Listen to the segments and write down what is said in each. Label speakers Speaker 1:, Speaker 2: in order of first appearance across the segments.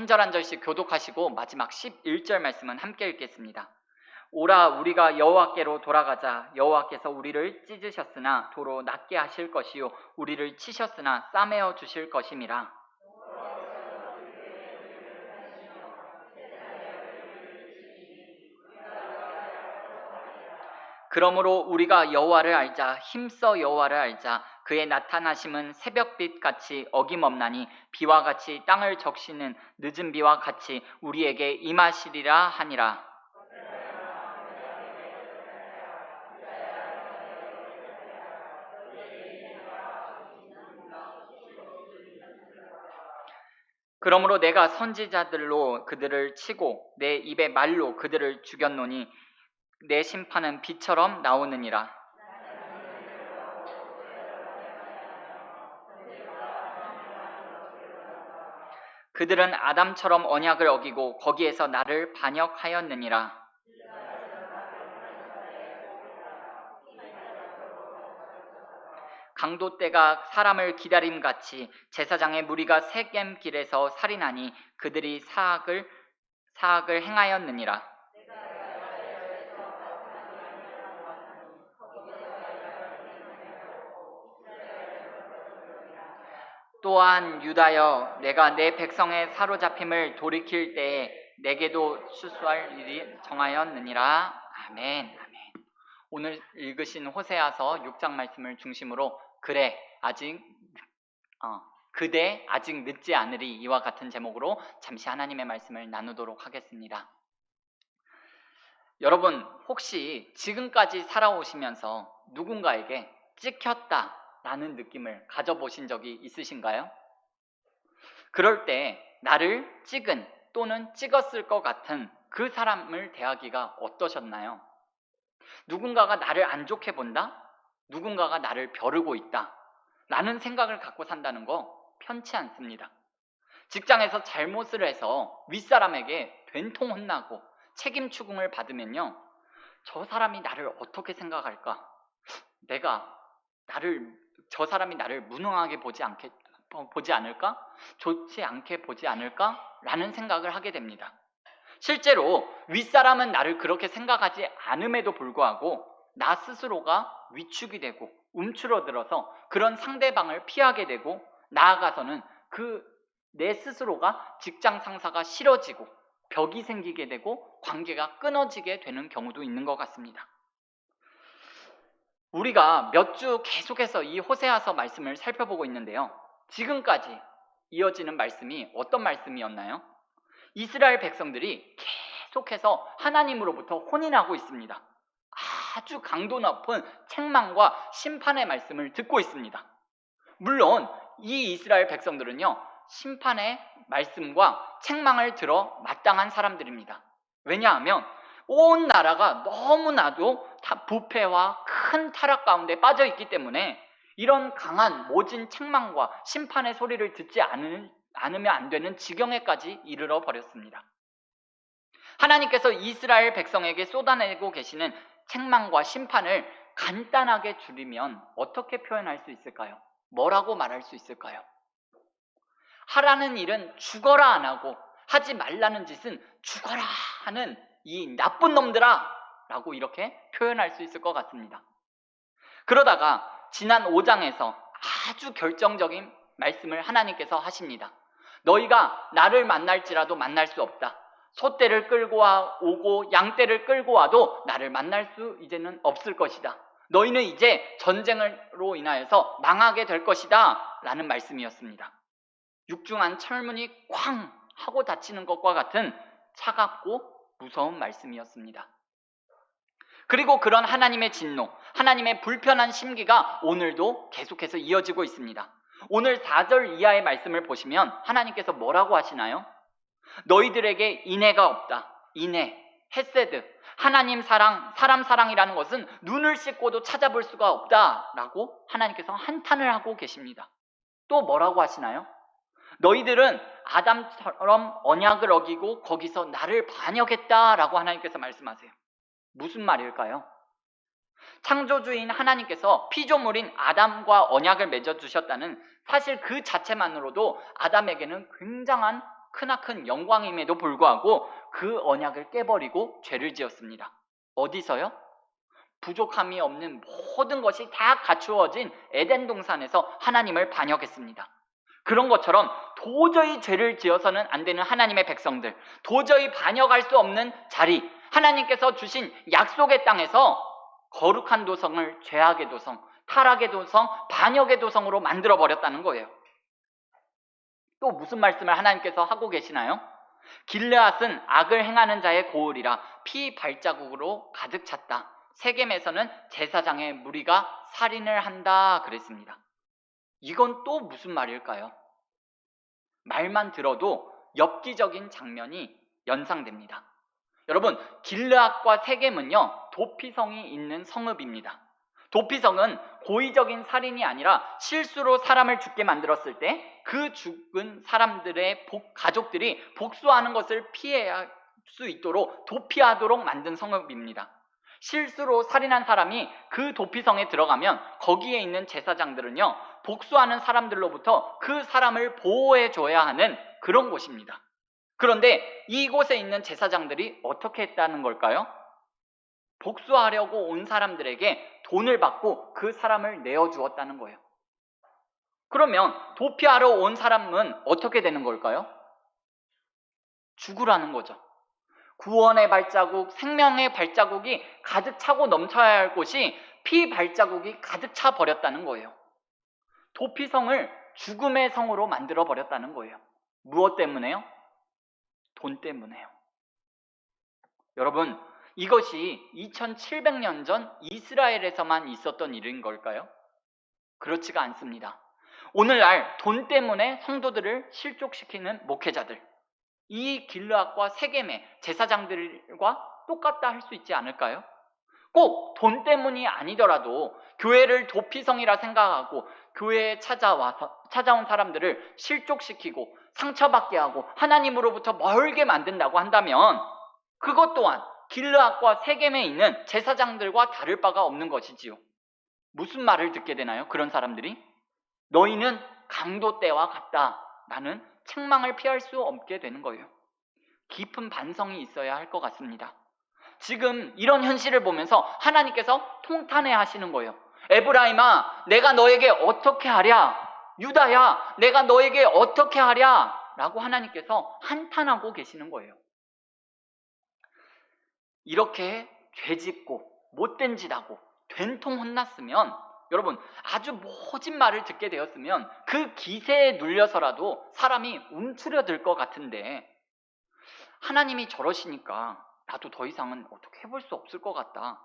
Speaker 1: 한 절 한 절씩 교독하시고 마지막 11절 말씀은 함께 읽겠습니다. 오라 우리가 여호와께로 돌아가자. 여호와께서 우리를 찢으셨으나 도로 낫게 하실 것이요 우리를 치셨으나 싸매어 주실 것임이라. 그러므로 우리가 여호와를 알자. 힘써 여호와를 알자. 그의 나타나심은 새벽빛 같이 어김없나니 비와 같이 땅을 적시는 늦은 비와 같이 우리에게 임하시리라 하니라. 그러므로 내가 선지자들로 그들을 치고 내 입의 말로 그들을 죽였노니 내 심판은 비처럼 나오느니라. 그들은 아담처럼 언약을 어기고 거기에서 나를 반역하였느니라. 강도 때가 사람을 기다림같이 제사장의 무리가 세겜 길에서 살인하니 그들이 사악을 행하였느니라. 또한 유다여 내가 내 백성의 사로잡힘을 돌이킬 때에 내게도 수수할 일이 정하였느니라. 아멘. 아멘. 오늘 읽으신 호세아서 6장 말씀을 중심으로 그대 아직 늦지 않으리 이와 같은 제목으로 잠시 하나님의 말씀을 나누도록 하겠습니다. 여러분 혹시 지금까지 살아오시면서 누군가에게 찍혔다라는 느낌을 가져보신 적이 있으신가요? 그럴 때 나를 찍은 또는 찍었을 것 같은 그 사람을 대하기가 어떠셨나요? 누군가가 나를 안 좋게 본다? 누군가가 나를 벼르고 있다? 라는 생각을 갖고 산다는 거 편치 않습니다. 직장에서 잘못을 해서 윗사람에게 된통 혼나고 책임 추궁을 받으면요, 저 사람이 나를 어떻게 생각할까? 저 사람이 나를 무능하게 보지 않을까? 좋지 않게 보지 않을까? 라는 생각을 하게 됩니다. 실제로 윗사람은 나를 그렇게 생각하지 않음에도 불구하고 나 스스로가 위축이 되고 움츠러들어서 그런 상대방을 피하게 되고 나아가서는 내 스스로가 직장 상사가 싫어지고 벽이 생기게 되고 관계가 끊어지게 되는 경우도 있는 것 같습니다. 우리가 몇 주 계속해서 이 호세아서 말씀을 살펴보고 있는데요. 지금까지 이어지는 말씀이 어떤 말씀이었나요? 이스라엘 백성들이 계속해서 하나님으로부터 혼인하고 있습니다. 아주 강도 높은 책망과 심판의 말씀을 듣고 있습니다. 물론 이 이스라엘 백성들은요, 심판의 말씀과 책망을 들어 마땅한 사람들입니다. 왜냐하면 온 나라가 너무나도 부패와 큰 타락 가운데 빠져 있기 때문에 이런 강한 모진 책망과 심판의 소리를 듣지 않으면 안 되는 지경에까지 이르러 버렸습니다. 하나님께서 이스라엘 백성에게 쏟아내고 계시는 책망과 심판을 간단하게 줄이면 어떻게 표현할 수 있을까요? 뭐라고 말할 수 있을까요? 하라는 일은 죽어라 안 하고 하지 말라는 짓은 죽어라 하는 이 나쁜 놈들아 라고 이렇게 표현할 수 있을 것 같습니다. 그러다가 지난 5장에서 아주 결정적인 말씀을 하나님께서 하십니다. 너희가 나를 만날지라도 만날 수 없다. 소떼를 끌고 오고 양떼를 끌고 와도 나를 만날 수 이제는 없을 것이다. 너희는 이제 전쟁으로 인하여서 망하게 될 것이다 라는 말씀이었습니다. 육중한 철문이 쾅 하고 닫히는 것과 같은 차갑고 무서운 말씀이었습니다. 그리고 그런 하나님의 진노, 하나님의 불편한 심기가 오늘도 계속해서 이어지고 있습니다. 오늘 4절 이하의 말씀을 보시면 하나님께서 뭐라고 하시나요? 너희들에게 인애가 없다. 인애, 헤세드, 하나님 사랑, 사람 사랑이라는 것은 눈을 씻고도 찾아볼 수가 없다 라고 하나님께서 한탄을 하고 계십니다. 또 뭐라고 하시나요? 너희들은 아담처럼 언약을 어기고 거기서 나를 반역했다라고 하나님께서 말씀하세요. 무슨 말일까요? 창조주인 하나님께서 피조물인 아담과 언약을 맺어주셨다는 사실 그 자체만으로도 아담에게는 굉장한 크나큰 영광임에도 불구하고 그 언약을 깨버리고 죄를 지었습니다. 어디서요? 부족함이 없는 모든 것이 다 갖추어진 에덴 동산에서 하나님을 반역했습니다. 그런 것처럼 도저히 죄를 지어서는 안 되는 하나님의 백성들, 도저히 반역할 수 없는 자리, 하나님께서 주신 약속의 땅에서 거룩한 도성을 죄악의 도성, 타락의 도성, 반역의 도성으로 만들어버렸다는 거예요. 또 무슨 말씀을 하나님께서 하고 계시나요? 길르앗은 악을 행하는 자의 고을이라 피 발자국으로 가득 찼다. 세겜에서는 제사장의 무리가 살인을 한다 그랬습니다. 이건 또 무슨 말일까요? 말만 들어도 엽기적인 장면이 연상됩니다. 여러분, 길르앗과 세겜은요, 도피성이 있는 성읍입니다. 도피성은 고의적인 살인이 아니라 실수로 사람을 죽게 만들었을 때 그 죽은 사람들의 가족들이 복수하는 것을 피할 수 있도록 도피하도록 만든 성읍입니다. 실수로 살인한 사람이 그 도피성에 들어가면 거기에 있는 제사장들은요, 복수하는 사람들로부터 그 사람을 보호해 줘야 하는 그런 곳입니다. 그런데 이곳에 있는 제사장들이 어떻게 했다는 걸까요? 복수하려고 온 사람들에게 돈을 받고 그 사람을 내어주었다는 거예요. 그러면 도피하러 온 사람은 어떻게 되는 걸까요? 죽으라는 거죠. 구원의 발자국, 생명의 발자국이 가득 차고 넘쳐야 할 곳이 피 발자국이 가득 차 버렸다는 거예요. 도피성을 죽음의 성으로 만들어 버렸다는 거예요. 무엇 때문에요? 돈 때문에요. 여러분, 이것이 2700년 전 이스라엘에서만 있었던 일인 걸까요? 그렇지가 않습니다. 오늘날 돈 때문에 성도들을 실족시키는 목회자들, 이 길르앗과 세겜의 제사장들과 똑같다 할 수 있지 않을까요? 꼭 돈 때문이 아니더라도 교회를 도피성이라 생각하고 교회에 찾아온 사람들을 실족시키고 상처받게 하고 하나님으로부터 멀게 만든다고 한다면 그것 또한 길르앗과 세겜에 있는 제사장들과 다를 바가 없는 것이지요. 무슨 말을 듣게 되나요? 그런 사람들이 너희는 강도 때와 같다라는 책망을 피할 수 없게 되는 거예요. 깊은 반성이 있어야 할 것 같습니다. 지금 이런 현실을 보면서 하나님께서 통탄해 하시는 거예요. 에브라임아, 내가 너에게 어떻게 하랴? 유다야, 내가 너에게 어떻게 하랴? 라고 하나님께서 한탄하고 계시는 거예요. 이렇게 죄짓고 못된 짓 하고 된통 혼났으면, 여러분, 아주 모진 말을 듣게 되었으면 그 기세에 눌려서라도 사람이 움츠려들 것 같은데, 하나님이 저러시니까 나도 더 이상은 어떻게 해볼 수 없을 것 같다,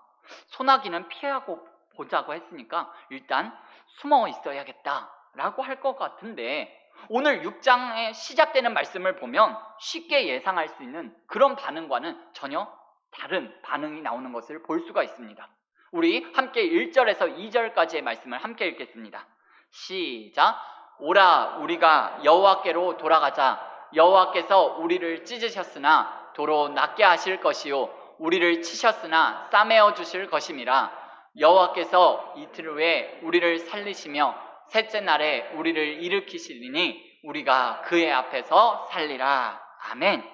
Speaker 1: 소나기는 피하고 보자고 했으니까 일단 숨어 있어야겠다 라고 할 것 같은데, 오늘 6장에 시작되는 말씀을 보면 쉽게 예상할 수 있는 그런 반응과는 전혀 다른 반응이 나오는 것을 볼 수가 있습니다. 우리 함께 1절에서 2절까지의 말씀을 함께 읽겠습니다. 시작. 오라, 우리가 여호와께로 돌아가자. 여호와께서 우리를 찢으셨으나 도로 낫게 하실 것이요, 우리를 치셨으나 싸매어 주실 것임이라. 여호와께서 이틀 후에 우리를 살리시며 셋째 날에 우리를 일으키시리니 우리가 그의 앞에서 살리라. 아멘.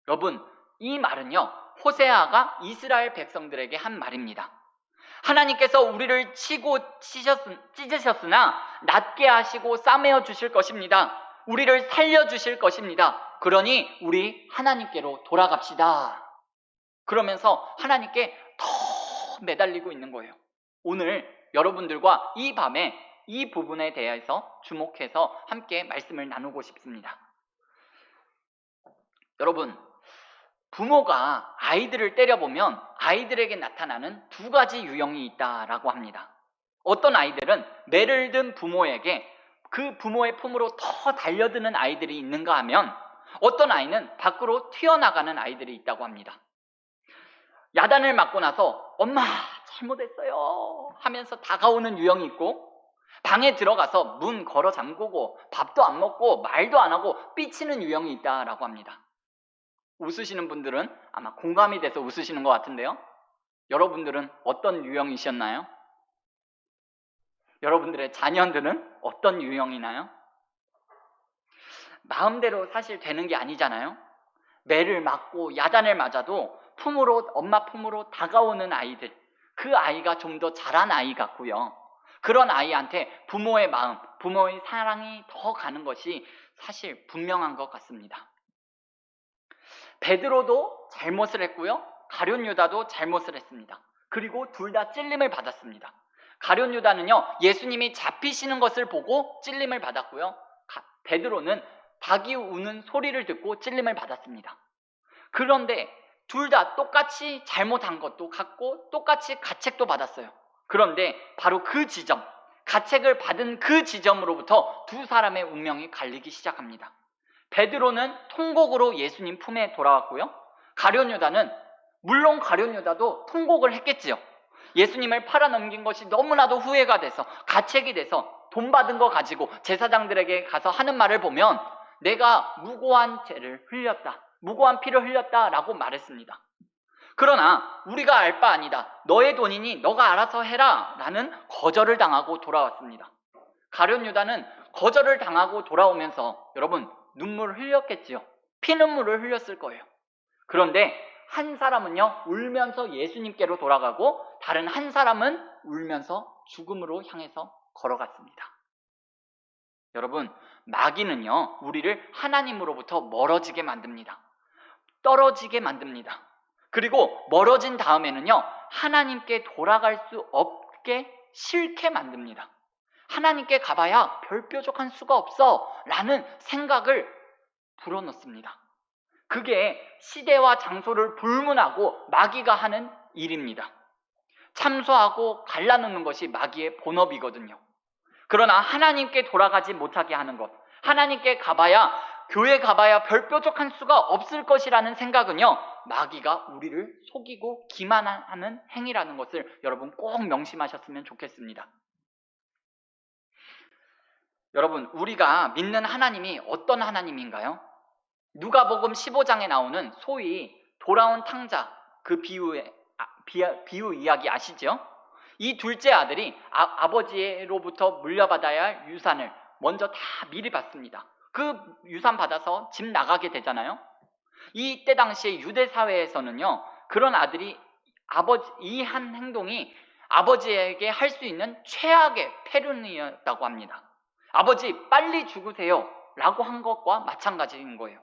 Speaker 1: 여러분, 이 말은요, 호세아가 이스라엘 백성들에게 한 말입니다. 하나님께서 우리를 치고 찢으셨으나 낫게 하시고 싸매어 주실 것입니다. 우리를 살려주실 것입니다. 그러니 우리 하나님께로 돌아갑시다. 그러면서 하나님께 더 매달리고 있는 거예요. 오늘 여러분들과 이 밤에 이 부분에 대해서 주목해서 함께 말씀을 나누고 싶습니다. 여러분, 부모가 아이들을 때려보면 아이들에게 나타나는 두 가지 유형이 있다라고 합니다. 어떤 아이들은 매를 든 부모에게 그 부모의 품으로 더 달려드는 아이들이 있는가 하면, 어떤 아이는 밖으로 튀어나가는 아이들이 있다고 합니다. 야단을 맞고 나서 엄마 잘못했어요 하면서 다가오는 유형이 있고, 방에 들어가서 문 걸어 잠그고 밥도 안 먹고 말도 안 하고 삐치는 유형이 있다라고 합니다. 웃으시는 분들은 아마 공감이 돼서 웃으시는 것 같은데요, 여러분들은 어떤 유형이셨나요? 여러분들의 자녀들은 어떤 유형이나요? 마음대로 사실 되는 게 아니잖아요. 매를 맞고 야단을 맞아도 엄마 품으로 다가오는 아이들, 그 아이가 좀 더 자란 아이 같고요. 그런 아이한테 부모의 마음, 부모의 사랑이 더 가는 것이 사실 분명한 것 같습니다. 베드로도 잘못을 했고요. 가룟 유다도 잘못을 했습니다. 그리고 둘 다 찔림을 받았습니다. 가룟 유다는요, 예수님이 잡히시는 것을 보고 찔림을 받았고요. 베드로는 닭이 우는 소리를 듣고 찔림을 받았습니다. 그런데 둘 다 똑같이 잘못한 것도 같고 똑같이 가책도 받았어요. 그런데 바로 그 지점, 가책을 받은 그 지점으로부터 두 사람의 운명이 갈리기 시작합니다. 베드로는 통곡으로 예수님 품에 돌아왔고요. 가룟 유다는, 물론 가룟 유다도 통곡을 했겠지요. 예수님을 팔아넘긴 것이 너무나도 후회가 돼서, 가책이 돼서 돈 받은 거 가지고 제사장들에게 가서 하는 말을 보면 내가 무고한 죄를 흘렸다, 무고한 피를 흘렸다 라고 말했습니다. 그러나 우리가 알 바 아니다, 너의 돈이니 너가 알아서 해라 라는 거절을 당하고 돌아왔습니다. 가룟 유다는 거절을 당하고 돌아오면서 여러분 눈물을 흘렸겠지요. 피눈물을 흘렸을 거예요. 그런데 한 사람은요, 울면서 예수님께로 돌아가고 다른 한 사람은 울면서 죽음으로 향해서 걸어갔습니다. 여러분, 마귀는요, 우리를 하나님으로부터 멀어지게 만듭니다. 떨어지게 만듭니다. 그리고 멀어진 다음에는요, 하나님께 돌아갈 수 없게 싫게 만듭니다. 하나님께 가봐야 별 뾰족한 수가 없어 라는 생각을 불어넣습니다. 그게 시대와 장소를 불문하고 마귀가 하는 일입니다. 참소하고 갈라놓는 것이 마귀의 본업이거든요. 그러나 하나님께 돌아가지 못하게 하는 것, 하나님께 가봐야, 교회 가봐야 별 뾰족한 수가 없을 것이라는 생각은요, 마귀가 우리를 속이고 기만하는 행위라는 것을 여러분 꼭 명심하셨으면 좋겠습니다. 여러분, 우리가 믿는 하나님이 어떤 하나님인가요? 누가복음 15장에 나오는 소위 돌아온 탕자, 그 비유 이야기 아시죠? 이 둘째 아들이 아버지로부터 물려받아야 할 유산을 먼저 다 미리 받습니다. 그 유산 받아서 집 나가게 되잖아요. 이때 당시에 유대 사회에서는요, 그런 아들이 이 한 행동이 아버지에게 할 수 있는 최악의 패륜이었다고 합니다. 아버지 빨리 죽으세요 라고 한 것과 마찬가지인 거예요.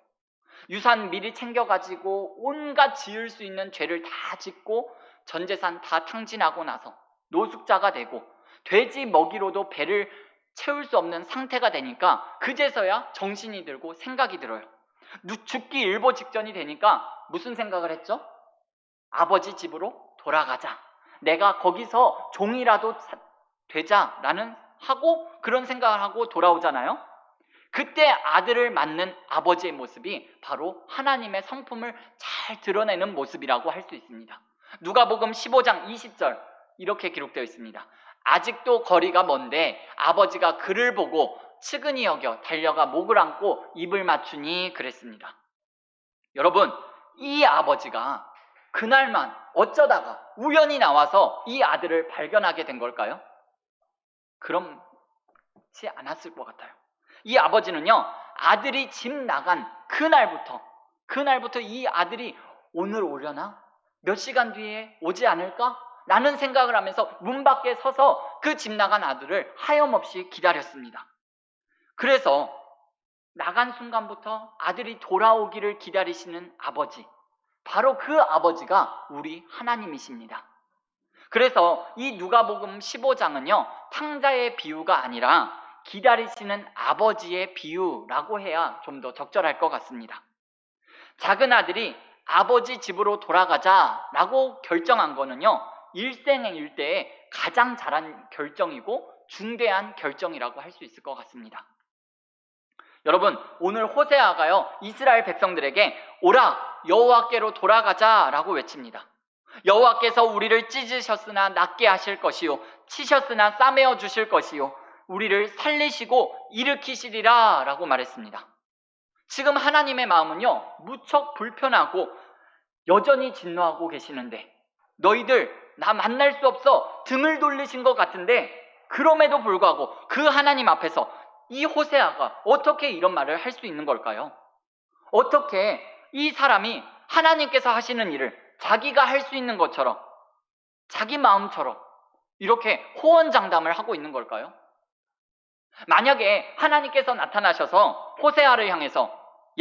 Speaker 1: 유산 미리 챙겨가지고 온갖 지을 수 있는 죄를 다 짓고 전재산 다 탕진하고 나서 노숙자가 되고 돼지 먹이로도 배를 채울 수 없는 상태가 되니까 그제서야 정신이 들고 생각이 들어요. 죽기 일보 직전이 되니까 무슨 생각을 했죠? 아버지 집으로 돌아가자, 내가 거기서 종이라도 되자라는 하고 그런 생각을 하고 돌아오잖아요. 그때 아들을 맞는 아버지의 모습이 바로 하나님의 성품을 잘 드러내는 모습이라고 할 수 있습니다. 누가복음 15장 20절 이렇게 기록되어 있습니다. 아직도 거리가 먼데 아버지가 그를 보고 측은히 여겨 달려가 목을 안고 입을 맞추니 그랬습니다. 여러분, 이 아버지가 그날만 어쩌다가 우연히 나와서 이 아들을 발견하게 된 걸까요? 그렇지 않았을 것 같아요. 이 아버지는요, 아들이 집 나간 그날부터 이 아들이 오늘 오려나? 몇 시간 뒤에 오지 않을까? 라는 생각을 하면서 문 밖에 서서 그 집 나간 아들을 하염없이 기다렸습니다. 그래서 나간 순간부터 아들이 돌아오기를 기다리시는 아버지, 바로 그 아버지가 우리 하나님이십니다. 그래서 이 누가복음 15장은요, 탕자의 비유가 아니라 기다리시는 아버지의 비유라고 해야 좀 더 적절할 것 같습니다. 작은 아들이 아버지 집으로 돌아가자라고 결정한 거는요, 일생의 일대에 가장 잘한 결정이고 중대한 결정이라고 할 수 있을 것 같습니다. 여러분, 오늘 호세아가요, 이스라엘 백성들에게 오라, 여호와께로 돌아가자라고 외칩니다. 여호와께서 우리를 찢으셨으나 낫게 하실 것이요, 치셨으나 싸매어 주실 것이요, 우리를 살리시고 일으키시리라 라고 말했습니다. 지금 하나님의 마음은요, 무척 불편하고 여전히 진노하고 계시는데, 너희들 나 만날 수 없어 등을 돌리신 것 같은데, 그럼에도 불구하고 그 하나님 앞에서 이 호세아가 어떻게 이런 말을 할 수 있는 걸까요? 어떻게 이 사람이 하나님께서 하시는 일을 자기가 할 수 있는 것처럼, 자기 마음처럼 이렇게 호언장담을 하고 있는 걸까요? 만약에 하나님께서 나타나셔서 호세아를 향해서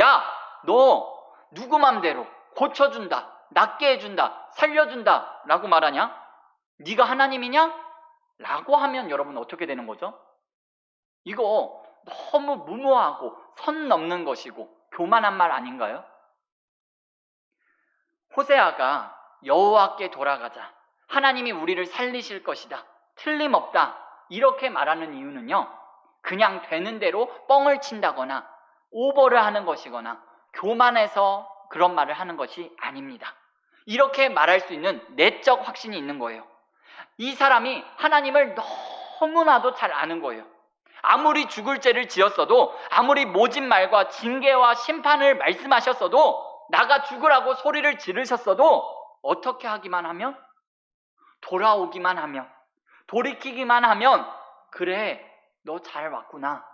Speaker 1: 야, 너 누구 맘대로 고쳐준다, 낫게 해준다, 살려준다 라고 말하냐? 네가 하나님이냐? 라고 하면 여러분 어떻게 되는 거죠? 이거 너무 무모하고 선 넘는 것이고 교만한 말 아닌가요? 호세아가 여호와께 돌아가자, 하나님이 우리를 살리실 것이다, 틀림없다 이렇게 말하는 이유는요, 그냥 되는 대로 뻥을 친다거나 오버를 하는 것이거나 교만해서 그런 말을 하는 것이 아닙니다. 이렇게 말할 수 있는 내적 확신이 있는 거예요. 이 사람이 하나님을 너무나도 잘 아는 거예요. 아무리 죽을 죄를 지었어도, 아무리 모진 말과 징계와 심판을 말씀하셨어도, 나가 죽으라고 소리를 지르셨어도 어떻게 하기만 하면? 돌아오기만 하면, 돌이키기만 하면 그래, 너 잘 왔구나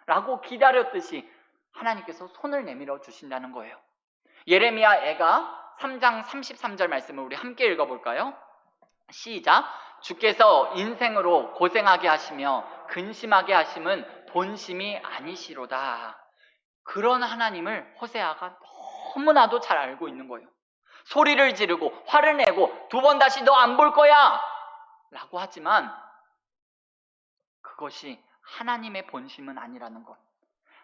Speaker 1: 라고 기다렸듯이 하나님께서 손을 내밀어 주신다는 거예요. 예레미야 애가 3장 33절 말씀을 우리 함께 읽어볼까요? 시작. 주께서 인생으로 고생하게 하시며 근심하게 하심은 본심이 아니시로다. 그런 하나님을 호세아가 너무나도 잘 알고 있는 거예요. 소리를 지르고 화를 내고 두 번 다시 너 안 볼 거야 라고 하지만 그것이 하나님의 본심은 아니라는 것,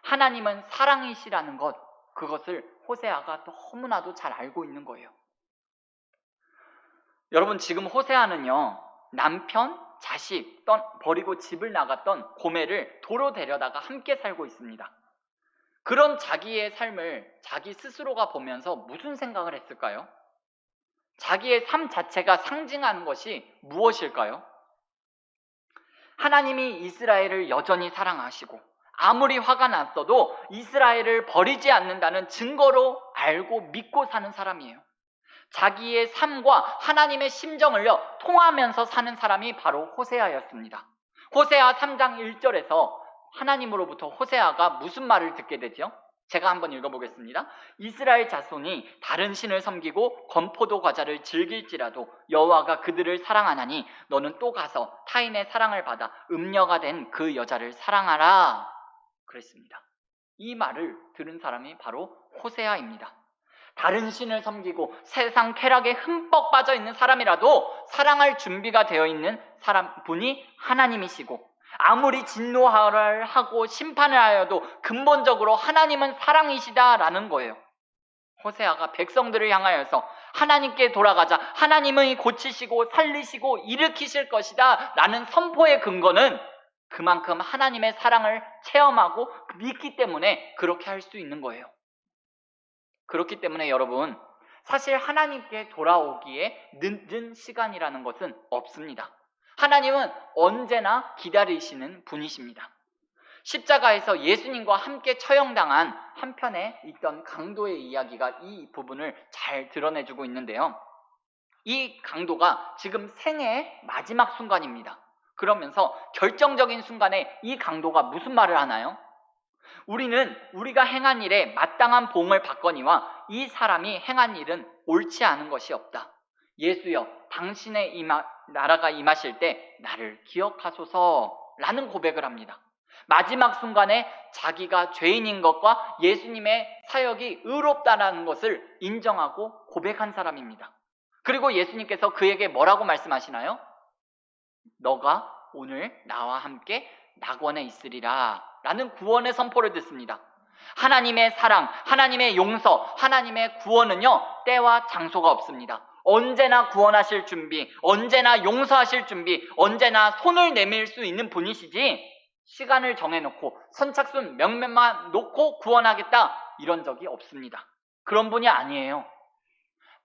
Speaker 1: 하나님은 사랑이시라는 것, 그것을 호세아가 너무나도 잘 알고 있는 거예요. 여러분, 지금 호세아는요, 남편, 자식 버리고 집을 나갔던 고멜을 도로 데려다가 함께 살고 있습니다. 그런 자기의 삶을 자기 스스로가 보면서 무슨 생각을 했을까요? 자기의 삶 자체가 상징하는 것이 무엇일까요? 하나님이 이스라엘을 여전히 사랑하시고 아무리 화가 났어도 이스라엘을 버리지 않는다는 증거로 알고 믿고 사는 사람이에요. 자기의 삶과 하나님의 심정을요 통하면서 사는 사람이 바로 호세아였습니다. 호세아 3장 1절에서 하나님으로부터 호세아가 무슨 말을 듣게 되죠? 제가 한번 읽어보겠습니다. 이스라엘 자손이 다른 신을 섬기고 건포도 과자를 즐길지라도 여호와가 그들을 사랑하나니 너는 또 가서 타인의 사랑을 받아 음녀가 된 그 여자를 사랑하라 그랬습니다. 이 말을 들은 사람이 바로 호세아입니다. 다른 신을 섬기고 세상 쾌락에 흠뻑 빠져 있는 사람이라도 사랑할 준비가 되어 있는 분이 하나님이시고, 아무리 진노를 하고 심판을 하여도 근본적으로 하나님은 사랑이시다라는 거예요. 호세아가 백성들을 향하여서 하나님께 돌아가자, 하나님은 고치시고 살리시고 일으키실 것이다 라는 선포의 근거는 그만큼 하나님의 사랑을 체험하고 믿기 때문에 그렇게 할 수 있는 거예요. 그렇기 때문에 여러분, 사실 하나님께 돌아오기에 늦은 시간이라는 것은 없습니다. 하나님은 언제나 기다리시는 분이십니다. 십자가에서 예수님과 함께 처형당한 한편에 있던 강도의 이야기가 이 부분을 잘 드러내주고 있는데요. 이 강도가 지금 생애의 마지막 순간입니다. 그러면서 결정적인 순간에 이 강도가 무슨 말을 하나요? 우리는 우리가 행한 일에 마땅한 보응을 받거니와 이 사람이 행한 일은 옳지 않은 것이 없다. 예수여, 당신의 나라가 임하실 때 나를 기억하소서라는 고백을 합니다. 마지막 순간에 자기가 죄인인 것과 예수님의 사역이 의롭다라는 것을 인정하고 고백한 사람입니다. 그리고 예수님께서 그에게 뭐라고 말씀하시나요? 너가 오늘 나와 함께 낙원에 있으리라 라는 구원의 선포를 듣습니다. 하나님의 사랑, 하나님의 용서, 하나님의 구원은요 때와 장소가 없습니다. 언제나 구원하실 준비, 언제나 용서하실 준비, 언제나 손을 내밀 수 있는 분이시지, 시간을 정해놓고 선착순 몇몇만 놓고 구원하겠다 이런 적이 없습니다. 그런 분이 아니에요.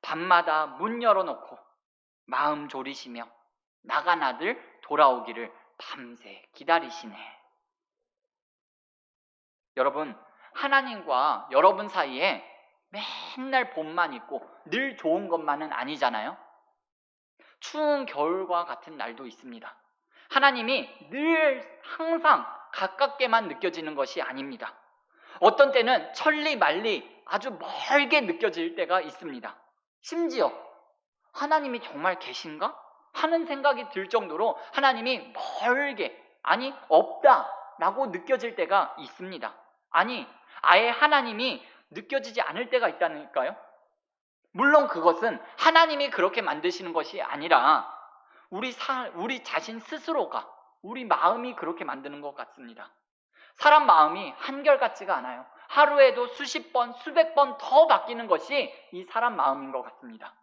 Speaker 1: 밤마다 문 열어놓고 마음 졸이시며 나간 아들 돌아오기를 밤새 기다리시네. 여러분, 하나님과 여러분 사이에 맨날 봄만 있고 늘 좋은 것만은 아니잖아요. 추운 겨울과 같은 날도 있습니다. 하나님이 늘 항상 가깝게만 느껴지는 것이 아닙니다. 어떤 때는 천리말리 아주 멀게 느껴질 때가 있습니다. 심지어 하나님이 정말 계신가? 하는 생각이 들 정도로 하나님이 멀게, 아니 없다라고 느껴질 때가 있습니다. 아니 아예 하나님이 느껴지지 않을 때가 있다니까요. 물론 그것은 하나님이 그렇게 만드시는 것이 아니라 우리 자신 스스로가, 우리 마음이 그렇게 만드는 것 같습니다. 사람 마음이 한결같지가 않아요. 하루에도 수십 번, 수백 번 더 바뀌는 것이 이 사람 마음인 것 같습니다.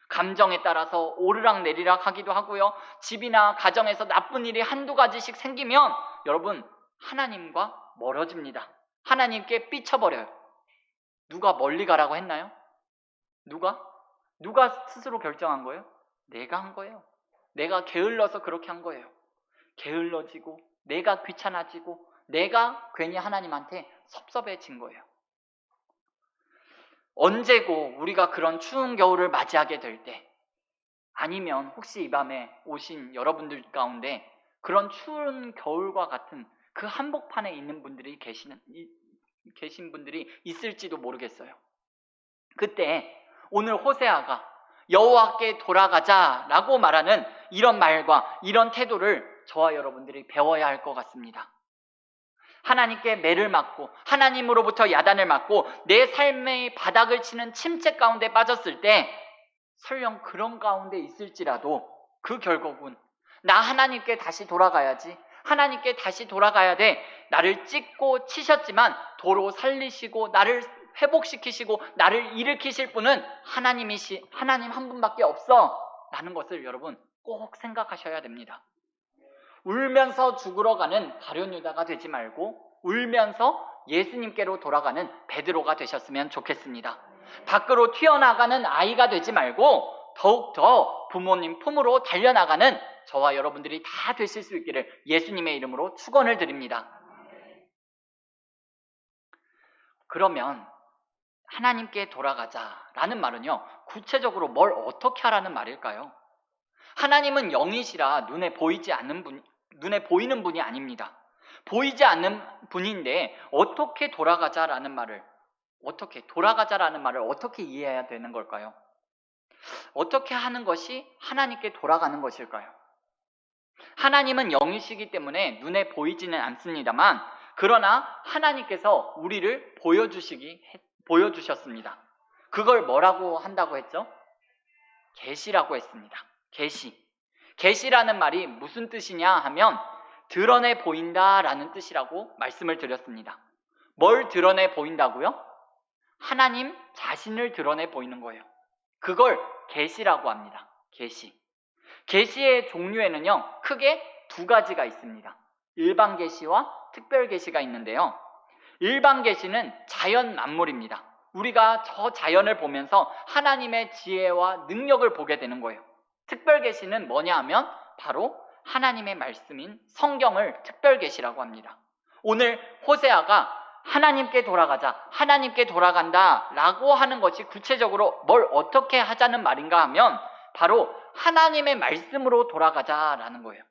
Speaker 1: 감정에 따라서 오르락 내리락 하기도 하고요. 집이나 가정에서 나쁜 일이 한두 가지씩 생기면 여러분 하나님과 멀어집니다. 하나님께 삐쳐버려요. 누가 멀리 가라고 했나요? 누가 스스로 결정한 거예요? 내가 한 거예요. 내가 게을러서 그렇게 한 거예요. 게을러지고 내가 귀찮아지고 내가 괜히 하나님한테 섭섭해진 거예요. 언제고 우리가 그런 추운 겨울을 맞이하게 될 때, 아니면 혹시 이 밤에 오신 여러분들 가운데 그런 추운 겨울과 같은 그 한복판에 있는 분들이 계신 분들이 있을지도 모르겠어요. 그때 오늘 호세아가 여호와께 돌아가자라고 말하는 이런 말과 이런 태도를 저와 여러분들이 배워야 할 것 같습니다. 하나님께 매를 맞고 하나님으로부터 야단을 맞고 내 삶의 바닥을 치는 침체 가운데 빠졌을 때 설령 그런 가운데 있을지라도 그 결국은 나 하나님께 다시 돌아가야지, 하나님께 다시 돌아가야 돼, 나를 찢고 치셨지만 도로 살리시고 나를 회복시키시고 나를 일으키실 분은 하나님 한 분밖에 없어 라는 것을 여러분 꼭 생각하셔야 됩니다. 울면서 죽으러 가는 가룟 유다가 되지 말고 울면서 예수님께로 돌아가는 베드로가 되셨으면 좋겠습니다. 밖으로 튀어나가는 아이가 되지 말고 더욱더 부모님 품으로 달려나가는 저와 여러분들이 다 되실 수 있기를 예수님의 이름으로 축원을 드립니다. 그러면 하나님께 돌아가자라는 말은요, 구체적으로 뭘 어떻게 하라는 말일까요? 하나님은 영이시라 눈에 보이는 분이 아닙니다. 보이지 않는 분인데 어떻게 돌아가자라는 말을 어떻게 이해해야 되는 걸까요? 어떻게 하는 것이 하나님께 돌아가는 것일까요? 하나님은 영이시기 때문에 눈에 보이지는 않습니다만 그러나 하나님께서 우리를 보여주셨습니다. 그걸 뭐라고 한다고 했죠? 계시라고 했습니다. 계시라는 말이 무슨 뜻이냐 하면 드러내 보인다라는 뜻이라고 말씀을 드렸습니다. 뭘 드러내 보인다고요? 하나님 자신을 드러내 보이는 거예요. 그걸 계시라고 합니다. 계시의 종류에는요, 크게 두 가지가 있습니다. 일반 계시와 특별 계시가 있는데요. 일반 계시는 자연 만물입니다. 우리가 저 자연을 보면서 하나님의 지혜와 능력을 보게 되는 거예요. 특별 계시는 뭐냐 하면 바로 하나님의 말씀인 성경을 특별 계시라고 합니다. 오늘 호세아가 하나님께 돌아가자, 하나님께 돌아간다 라고 하는 것이 구체적으로 뭘 어떻게 하자는 말인가 하면 바로 하나님의 말씀으로 돌아가자라는 거예요.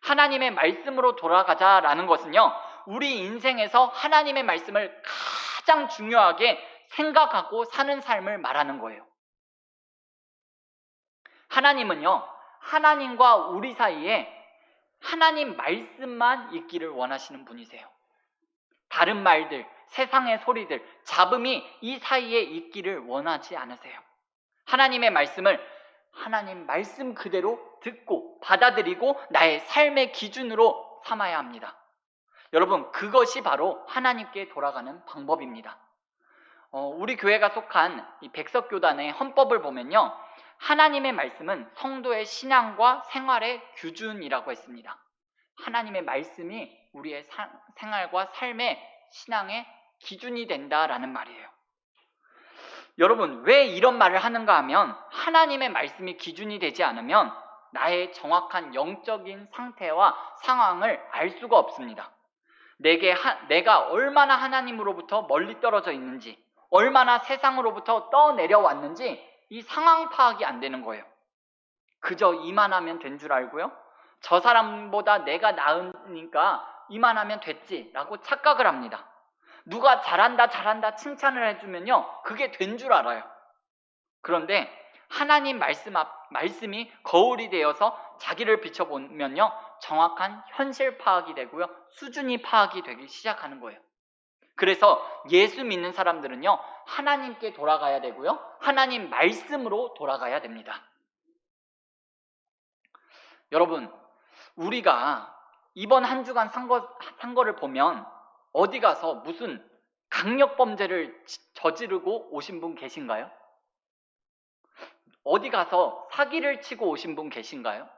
Speaker 1: 하나님의 말씀으로 돌아가자라는 것은요, 우리 인생에서 하나님의 말씀을 가장 중요하게 생각하고 사는 삶을 말하는 거예요. 하나님은요, 하나님과 우리 사이에 하나님 말씀만 있기를 원하시는 분이세요. 다른 말들, 세상의 소리들, 잡음이 이 사이에 있기를 원하지 않으세요. 하나님의 말씀을 하나님 말씀 그대로 듣고 받아들이고 나의 삶의 기준으로 삼아야 합니다. 여러분, 그것이 바로 하나님께 돌아가는 방법입니다. 우리 교회가 속한 이 백석교단의 헌법을 보면요, 하나님의 말씀은 성도의 신앙과 생활의 기준이라고 했습니다. 하나님의 말씀이 우리의 생활과 삶의 신앙의 기준이 된다라는 말이에요. 여러분, 왜 이런 말을 하는가 하면 하나님의 말씀이 기준이 되지 않으면 나의 정확한 영적인 상태와 상황을 알 수가 없습니다. 내가 얼마나 하나님으로부터 멀리 떨어져 있는지, 얼마나 세상으로부터 떠내려왔는지 이 상황 파악이 안 되는 거예요. 그저 이만하면 된 줄 알고요, 저 사람보다 내가 나으니까 이만하면 됐지라고 착각을 합니다. 누가 잘한다 칭찬을 해주면요, 그게 된 줄 알아요. 그런데 하나님 말씀이 거울이 되어서 자기를 비춰보면요, 정확한 현실 파악이 되고요, 수준이 파악이 되기 시작하는 거예요. 그래서 예수 믿는 사람들은요, 하나님께 돌아가야 되고요, 하나님 말씀으로 돌아가야 됩니다. 여러분, 우리가 이번 한 주간 산 거를 보면 어디 가서 무슨 강력범죄를 저지르고 오신 분 계신가요? 어디 가서 사기를 치고 오신 분 계신가요?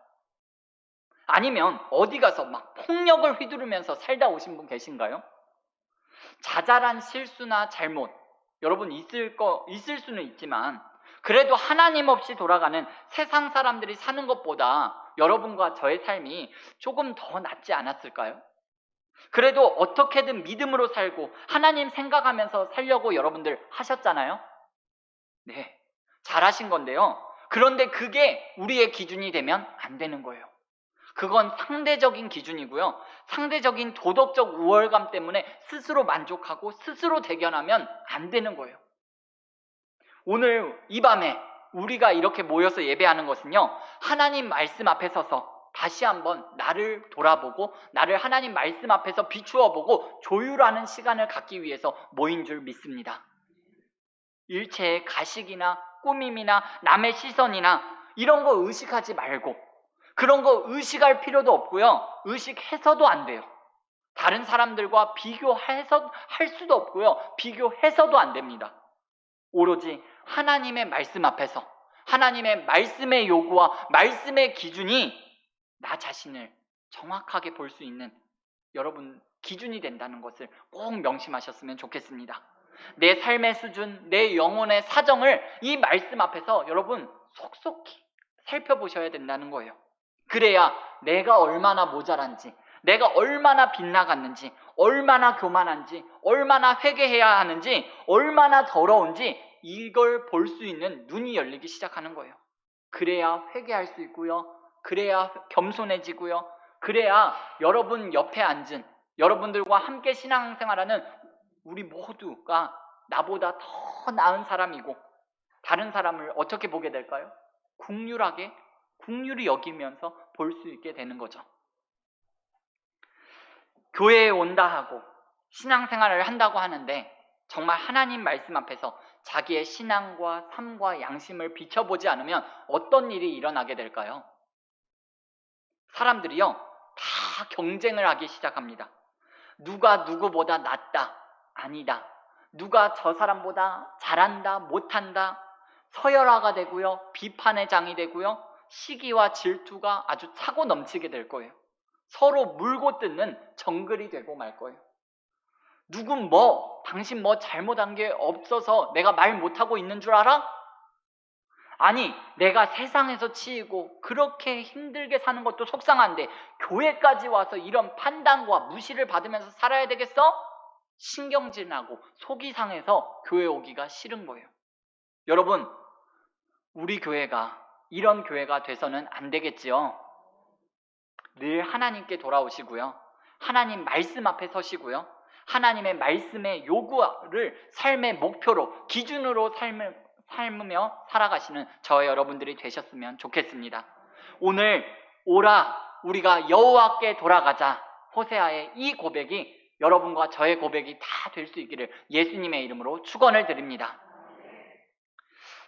Speaker 1: 아니면 어디 가서 막 폭력을 휘두르면서 살다 오신 분 계신가요? 자잘한 실수나 잘못, 여러분 있을 수는 있지만, 그래도 하나님 없이 돌아가는 세상 사람들이 사는 것보다 여러분과 저의 삶이 조금 더 낫지 않았을까요? 그래도 어떻게든 믿음으로 살고 하나님 생각하면서 살려고 여러분들 하셨잖아요? 네, 잘하신 건데요. 그런데 그게 우리의 기준이 되면 안 되는 거예요. 그건 상대적인 기준이고요, 상대적인 도덕적 우월감 때문에 스스로 만족하고 스스로 대견하면 안 되는 거예요. 오늘 이 밤에 우리가 이렇게 모여서 예배하는 것은요, 하나님 말씀 앞에 서서 다시 한번 나를 돌아보고 나를 하나님 말씀 앞에서 비추어 보고 조율하는 시간을 갖기 위해서 모인 줄 믿습니다. 일체의 가식이나 꾸밈이나 남의 시선이나 이런 거 의식하지 말고, 그런 거 의식할 필요도 없고요, 의식해서도 안 돼요. 다른 사람들과 비교해서 할 수도 없고요, 비교해서도 안 됩니다. 오로지 하나님의 말씀 앞에서 하나님의 말씀의 요구와 말씀의 기준이 나 자신을 정확하게 볼 수 있는 여러분 기준이 된다는 것을 꼭 명심하셨으면 좋겠습니다. 내 삶의 수준, 내 영혼의 사정을 이 말씀 앞에서 여러분 속속히 살펴보셔야 된다는 거예요. 그래야 내가 얼마나 모자란지, 내가 얼마나 빗나갔는지, 얼마나 교만한지, 얼마나 회개해야 하는지, 얼마나 더러운지 이걸 볼 수 있는 눈이 열리기 시작하는 거예요. 그래야 회개할 수 있고요, 그래야 겸손해지고요, 그래야 여러분 옆에 앉은 여러분들과 함께 신앙생활하는 우리 모두가 나보다 더 나은 사람이고 다른 사람을 어떻게 보게 될까요? 국률이 여기면서 볼 수 있게 되는 거죠. 교회에 온다 하고 신앙생활을 한다고 하는데 정말 하나님 말씀 앞에서 자기의 신앙과 삶과 양심을 비춰보지 않으면 어떤 일이 일어나게 될까요? 사람들이요, 다 경쟁을 하기 시작합니다. 누가 누구보다 낫다, 아니다. 누가 저 사람보다 잘한다, 못한다. 서열화가 되고요, 비판의 장이 되고요, 시기와 질투가 아주 차고 넘치게 될 거예요. 서로 물고 뜯는 정글이 되고 말 거예요. 누군 당신 잘못한 게 없어서 내가 말 못하고 있는 줄 알아? 아니, 내가 세상에서 치이고 그렇게 힘들게 사는 것도 속상한데 교회까지 와서 이런 판단과 무시를 받으면서 살아야 되겠어? 신경질나고 속이 상해서 교회 오기가 싫은 거예요. 여러분, 우리 교회가 이런 교회가 돼서는 안 되겠지요. 늘 하나님께 돌아오시고요, 하나님 말씀 앞에 서시고요, 하나님의 말씀의 요구를 삶의 목표로 기준으로 삶으며 살아가시는 저와 여러분들이 되셨으면 좋겠습니다. 오늘 오라 우리가 여호와께 돌아가자, 호세아의 이 고백이 여러분과 저의 고백이 다 될 수 있기를 예수님의 이름으로 축원을 드립니다.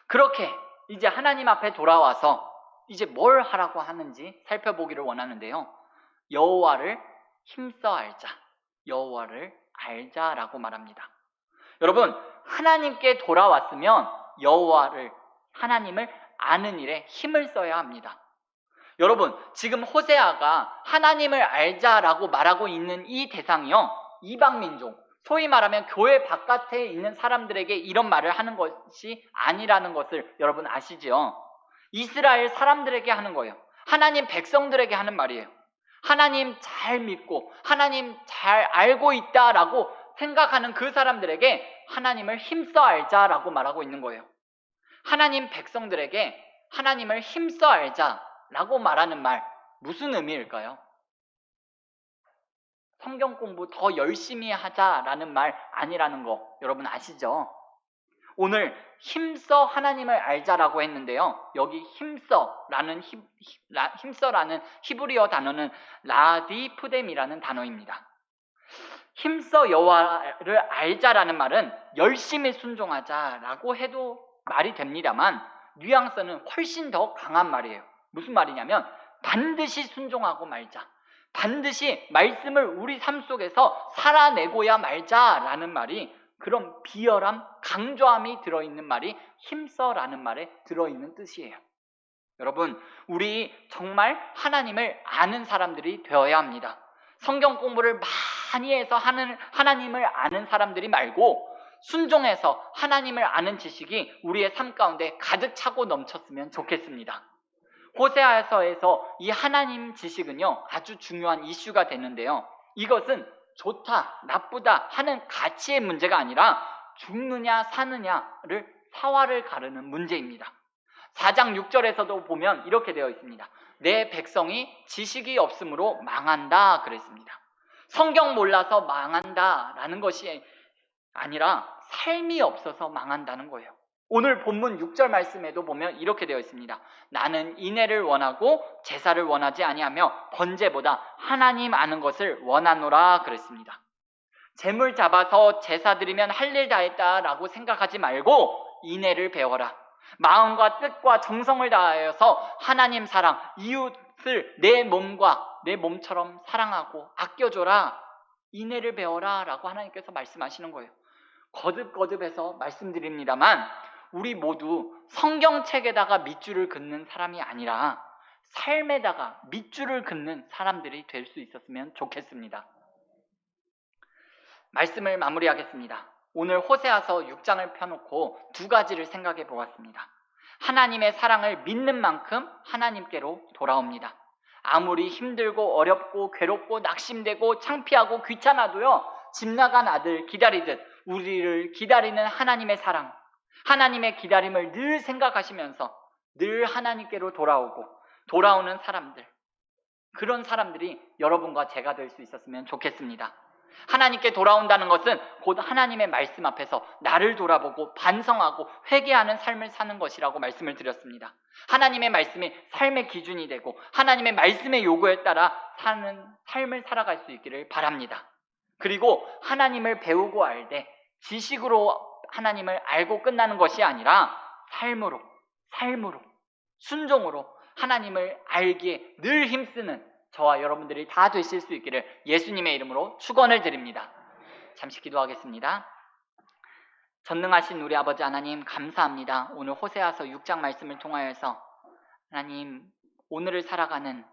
Speaker 1: 그렇게 이제 하나님 앞에 돌아와서 이제 뭘 하라고 하는지 살펴보기를 원하는데요, 여호와를 힘써 알자, 여호와를 알자라고 말합니다. 여러분, 하나님께 돌아왔으면 하나님을 아는 일에 힘을 써야 합니다. 여러분, 지금 호세아가 하나님을 알자라고 말하고 있는 이 대상이요, 이방민족, 소위 말하면 교회 바깥에 있는 사람들에게 이런 말을 하는 것이 아니라는 것을 여러분 아시죠? 이스라엘 사람들에게 하는 거예요. 하나님 백성들에게 하는 말이에요. 하나님 잘 믿고 하나님 잘 알고 있다라고 생각하는 그 사람들에게 하나님을 힘써 알자라고 말하고 있는 거예요. 하나님 백성들에게 하나님을 힘써 알자라고 말하는 말, 무슨 의미일까요? 성경 공부 더 열심히 하자라는 말 아니라는 거 여러분 아시죠? 오늘 힘써 하나님을 알자라고 했는데요. 여기 힘써라는 히브리어 단어는 라디프뎀이라는 단어입니다. 힘써 여호와를 알자라는 말은 열심히 순종하자라고 해도 말이 됩니다만 뉘앙스는 훨씬 더 강한 말이에요. 무슨 말이냐면 반드시 순종하고 말자. 반드시 말씀을 우리 삶 속에서 살아내고야 말자라는 말이 그런 비열함, 강조함이 들어있는 말이 힘써라는 말에 들어있는 뜻이에요. 여러분, 우리 정말 하나님을 아는 사람들이 되어야 합니다. 성경 공부를 많이 해서 하나님을 아는 사람들이 말고 순종해서 하나님을 아는 지식이 우리의 삶 가운데 가득 차고 넘쳤으면 좋겠습니다. 호세아서에서 이 하나님 지식은요 아주 중요한 이슈가 되는데요. 이것은 좋다, 나쁘다 하는 가치의 문제가 아니라 죽느냐 사느냐를 사활을 가르는 문제입니다. 4장 6절에서도 보면 이렇게 되어 있습니다. 내 백성이 지식이 없으므로 망한다 그랬습니다. 성경 몰라서 망한다라는 것이 아니라 삶이 없어서 망한다는 거예요. 오늘 본문 6절 말씀에도 보면 이렇게 되어 있습니다. 나는 인애를 원하고 제사를 원하지 아니하며 번제보다 하나님 아는 것을 원하노라 그랬습니다. 제물 잡아서 제사 드리면 할 일 다 했다라고 생각하지 말고 인애를 배워라. 마음과 뜻과 정성을 다하여서 하나님 사랑, 이웃을 내 몸처럼 사랑하고 아껴줘라. 인애를 배워라 라고 하나님께서 말씀하시는 거예요. 거듭거듭해서 말씀드립니다만 우리 모두 성경책에다가 밑줄을 긋는 사람이 아니라 삶에다가 밑줄을 긋는 사람들이 될 수 있었으면 좋겠습니다. 말씀을 마무리하겠습니다. 오늘 호세아서 6장을 펴놓고 두 가지를 생각해 보았습니다. 하나님의 사랑을 믿는 만큼 하나님께로 돌아옵니다. 아무리 힘들고 어렵고 괴롭고 낙심되고 창피하고 귀찮아도요, 집 나간 아들 기다리듯 우리를 기다리는 하나님의 사랑, 하나님의 기다림을 늘 생각하시면서 늘 하나님께로 돌아오는 사람들, 그런 사람들이 여러분과 제가 될 수 있었으면 좋겠습니다. 하나님께 돌아온다는 것은 곧 하나님의 말씀 앞에서 나를 돌아보고 반성하고 회개하는 삶을 사는 것이라고 말씀을 드렸습니다. 하나님의 말씀이 삶의 기준이 되고 하나님의 말씀의 요구에 따라 사는 삶을 살아갈 수 있기를 바랍니다. 그리고 하나님을 배우고 알되 지식으로 하나님을 알고 끝나는 것이 아니라 삶으로 순종으로 하나님을 알기에 늘 힘쓰는 저와 여러분들이 다 되실 수 있기를 예수님의 이름으로 축원을 드립니다. 잠시 기도하겠습니다. 전능하신 우리 아버지 하나님 감사합니다. 오늘 호세아서 6장 말씀을 통하여서 하나님 오늘을 살아가는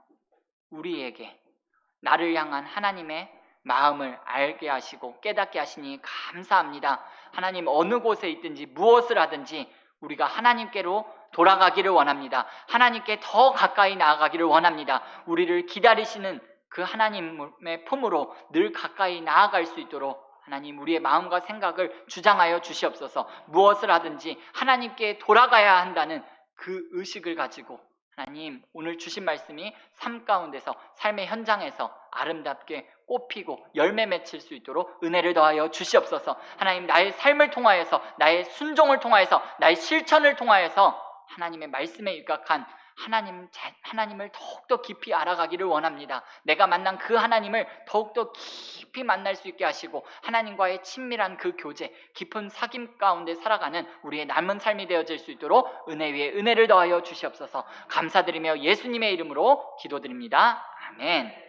Speaker 1: 우리에게 나를 향한 하나님의 마음을 알게 하시고 깨닫게 하시니 감사합니다. 하나님 어느 곳에 있든지 무엇을 하든지 우리가 하나님께로 돌아가기를 원합니다. 하나님께 더 가까이 나아가기를 원합니다. 우리를 기다리시는 그 하나님의 품으로 늘 가까이 나아갈 수 있도록 하나님 우리의 마음과 생각을 주장하여 주시옵소서. 무엇을 하든지 하나님께 돌아가야 한다는 그 의식을 가지고 하나님 오늘 주신 말씀이 삶 가운데서 삶의 현장에서 아름답게 꽃피고 열매 맺힐 수 있도록 은혜를 더하여 주시옵소서. 하나님 나의 삶을 통하여서 나의 순종을 통하여서 나의 실천을 통하여서 하나님의 말씀에 일각한 하나님을 더욱더 깊이 알아가기를 원합니다. 내가 만난 그 하나님을 더욱더 깊이 만날 수 있게 하시고 하나님과의 친밀한 그 교제, 깊은 사귐 가운데 살아가는 우리의 남은 삶이 되어질 수 있도록 은혜 위에 은혜를 더하여 주시옵소서. 감사드리며 예수님의 이름으로 기도드립니다. 아멘.